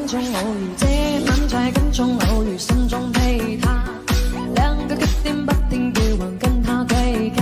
跟蹤偶遇，這晚在跟蹤偶遇，心中被他兩個極點不定調還跟他對價，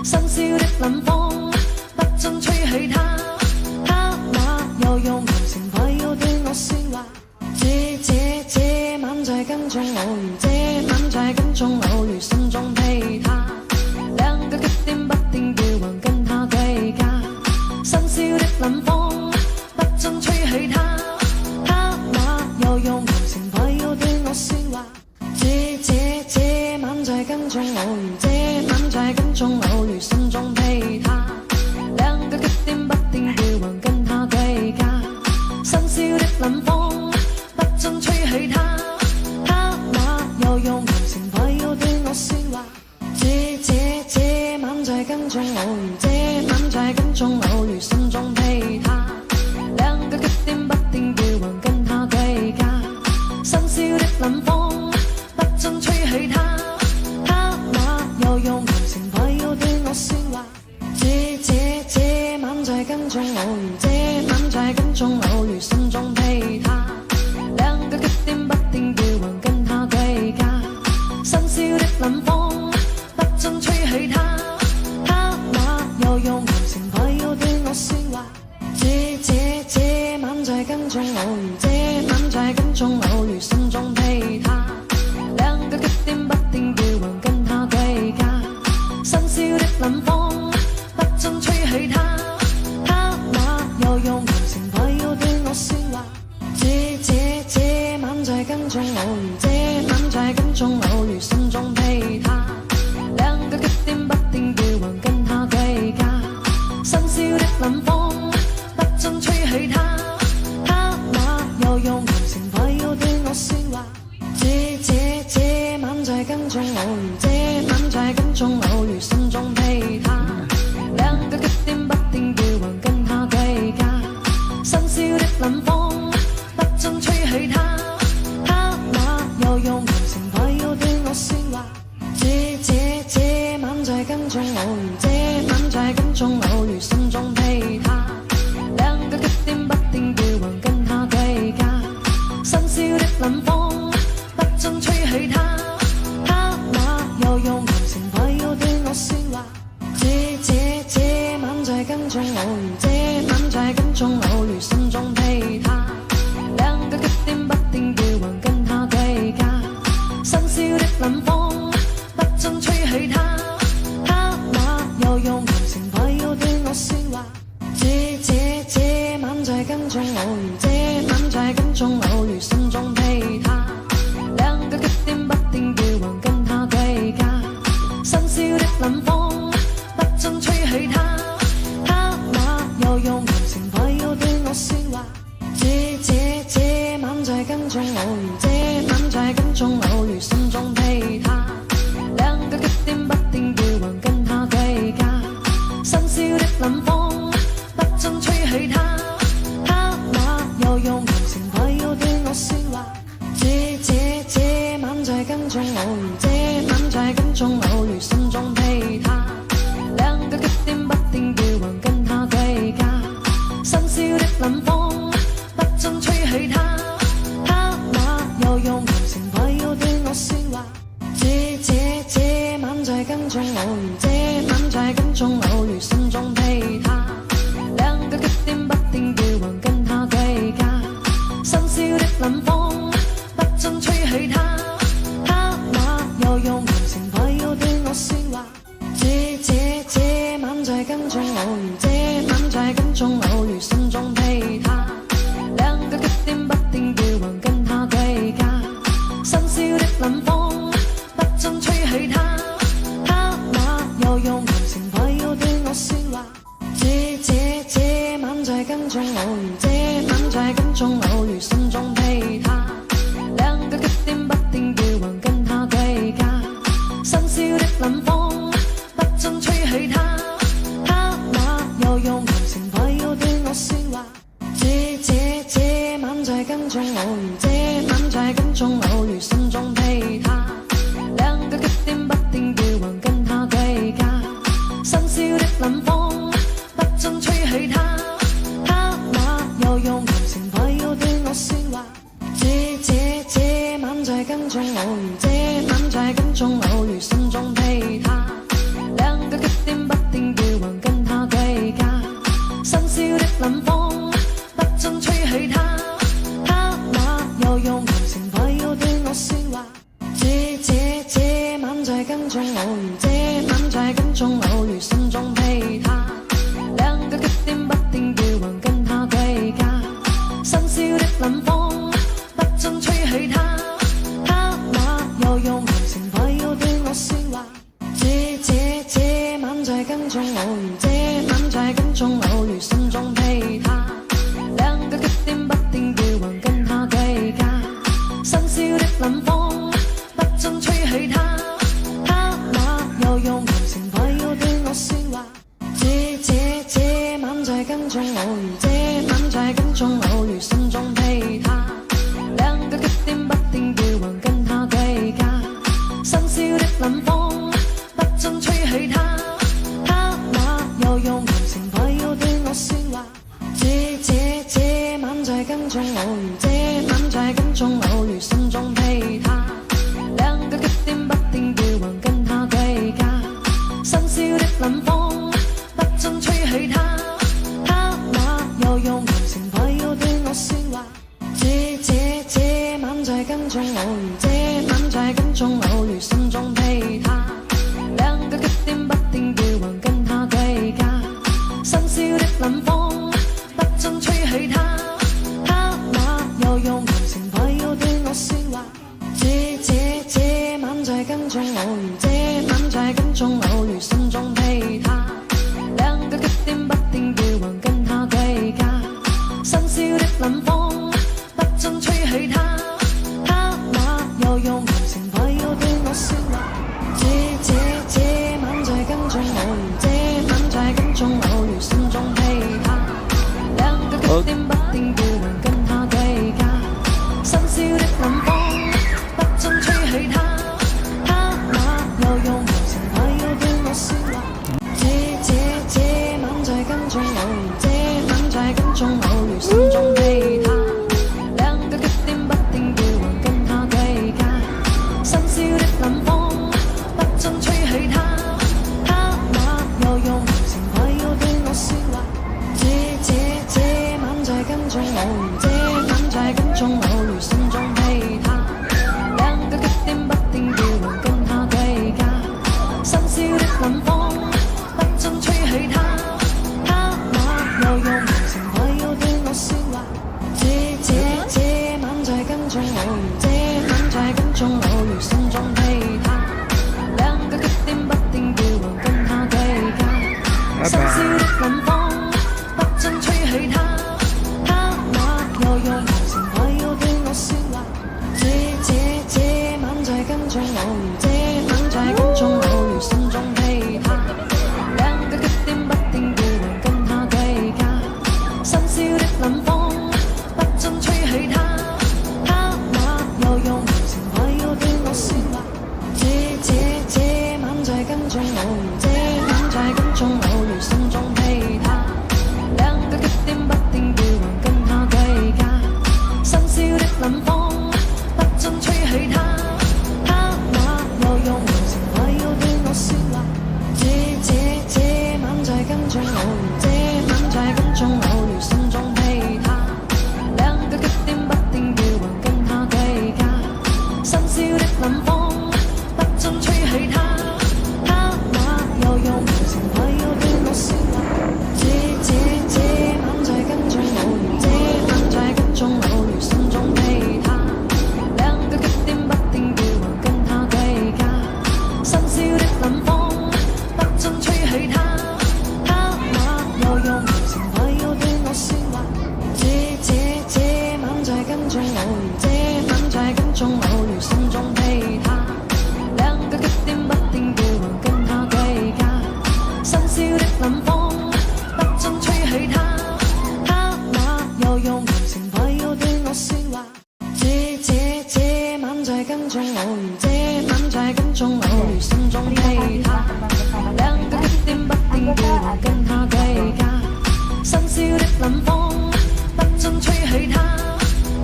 新鮮的冷風不准吹起他，他那又用含情快要對我説話。這晚在跟蹤偶遇，這晚在跟蹤偶遇，心中被他兩個極點不定調還跟他對價，新鮮的冷風不准吹起他，他那又用含情快要對我説話。這晚在跟蹤偶遇，這晚在跟蹤偶遇，心中被他兩個極點不定調還跟他對價，新鮮的冷風不准吹起他，他那又用含情快要對我説話。這晚在跟蹤偶遇，這晚在跟蹤偶遇，心中被他兩個極點不定調還跟他對價，新鮮的冷風不准吹起他，他那又用含情快要對我説話。這晚在跟蹤偶遇，這晚在跟蹤偶遇，心中被他兩個極點不定調還跟他對價，新鮮的冷風不准吹起他，他那又用含情快要對我説話。這晚在跟蹤偶遇，這晚在跟蹤偶遇，心中被他兩個極點不定調還跟他對價，新鮮的冷風不准吹起他，他那又用含情快要對我説話。這晚在跟蹤偶遇，這晚在跟蹤偶遇，心中被他兩個極點不定調還跟他對價，新鮮的冷風不准吹起他，他那又用含情快要對我説話。這晚在跟蹤偶遇，這晚在跟蹤偶遇，心中被他兩個極點不定調還跟他對價，新鮮的冷風不准吹起他，他那又用含情快要對我説話。這晚在跟蹤偶遇，這晚在跟蹤偶遇，心中被他兩個極點不定調還跟他對價，新鮮的冷風不准吹起他，他那又用含情快要對我説話。這晚在跟蹤偶遇，這晚在跟蹤偶遇，心中被他兩個極點不定調還跟他對價，新鮮的冷風不准吹起他，他那又用含情快要對我説話。這晚在跟蹤偶遇，這晚在跟蹤偶遇，心中被他兩個極點不定調還跟他對價，新鮮的冷風不准吹起他，他那又用含情快要對我説話。這晚在跟蹤偶遇，這晚在跟蹤偶遇，心中被他兩個極點不定調還跟他對價，新鮮的冷風不准吹起他，他那又用含情快要對我説話。這晚在跟蹤偶遇，這晚在跟蹤偶遇，心中被他兩個極點不定調還跟他對價，新鮮的冷風不准吹起他，他那又用含情快要對我説話。這晚在跟蹤偶遇，這晚在跟蹤偶遇，心中被他兩個極點不定調還跟他對價，新鮮的冷風不准吹起他，他那又用含情快要對我説話。這晚在跟蹤偶遇，這晚在跟蹤偶遇，心中被他兩個極點不定調還跟他對價，新鮮的冷風不准吹起他，他那又用含情快要對我説話。這晚在跟蹤偶遇，這晚在跟蹤偶遇，心中被他兩個極點不定調還跟他對價，新鮮的冷風不准吹起他，他那又用含情快要對我説話。這晚在跟蹤偶遇，這晚在跟蹤偶遇，心中被他兩個極點不定調還跟他對價，新鮮的冷風不准吹起他，他那又用含情快要對我説話。中偶遇，這晚在跟蹤偶遇，心中被他兩個極點不定調，還跟他對價，新鮮的冷風不准吹起他，他那又用談情話要對我説話。這晚在跟蹤偶遇，這晚在跟蹤偶遇，心中被他兩個極點不定調，還跟他對價，新鮮的冷風不准吹起他，他那又用談情話要對我説話。這晚在跟蹤偶遇，這晚在跟蹤偶遇，心中被他兩個極點不定調，還跟他對價，新鮮的冷風不准吹起他，他那又用談情話要對我説話。這晚在跟蹤偶遇，這晚在跟蹤偶遇，心中被他兩個極點不定調，還跟他對價，新鮮的冷風不准吹起他，他那又用談情話要對我説話。這晚在跟蹤偶遇，這晚在跟蹤偶遇，心中被他兩個極點不定調，還跟他對價，新鮮的冷風不准吹起他，他那又用談情話要對我説話。這晚在跟蹤偶遇，這晚在跟蹤偶遇，心中被他兩個極點不定調，還跟他對價，新鮮的冷風不准吹起他，他那又用談情話要對我説話。這晚在跟蹤偶遇，這晚在跟蹤偶遇，心中被他兩個極點不定調，還跟他對價，新鮮的冷風不准吹起他，他那又用談情話要對我説話。這晚在跟蹤偶遇，這晚在跟蹤偶遇，心中被他兩個極點不定調，還跟他對價，新鮮的冷風不准吹起他，他那又用談情話要對我説話。這晚在跟蹤偶遇，這晚在跟蹤偶遇，心中被他兩個極點不定調，還跟他對價，新鮮的冷風不准吹起他，他那又用談情話要對我説話。這晚在跟蹤偶遇，這晚在跟蹤偶遇，心中被他兩個極點不定調，還跟他對價，新鮮的冷風不准吹起他，他那又用談情話要對我説話。這晚在跟蹤偶遇，這晚在跟蹤偶遇，心中被他兩個極點不定調，還跟他對價，新鮮的冷風不准吹起他，他那又用談情話要對我説話。這晚在跟蹤偶遇，這晚在跟蹤偶遇，心中被他兩個極點不定調，還跟他對價，新鮮的冷風不准吹起他，他那又用談情話要對我説話。這晚在跟蹤偶遇，這晚在跟蹤偶遇，心中被他兩個極點不定調，還跟他對價，新鮮的冷風不准吹起他，他那又用談情話要對我説話。這晚在跟蹤偶遇，這晚在跟蹤偶遇，心中被他兩個極點不定調，還跟他對價，新鮮的冷風不准吹起他，他那又用談情話要對我説話。這晚在跟蹤偶遇，這晚在跟蹤偶遇，心中被他兩個極點不定調，還跟他對價，新鮮的冷風不准吹起他，他那又用談情話要對我説話。這晚在跟蹤偶遇，這晚在跟蹤偶遇，心中被他兩個極點不定調，還跟他對價，新鮮的冷風不准吹起他，他那又用談情話要對我説話。這晚在跟蹤偶遇，這晚在跟蹤偶遇，心中被他兩個極點不定調，還跟他對價，新鮮的冷風不准吹起他，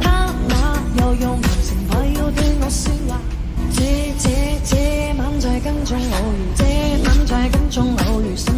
他那又用談情話要對我笑話。這晚在跟蹤偶遇，這晚在跟蹤偶遇。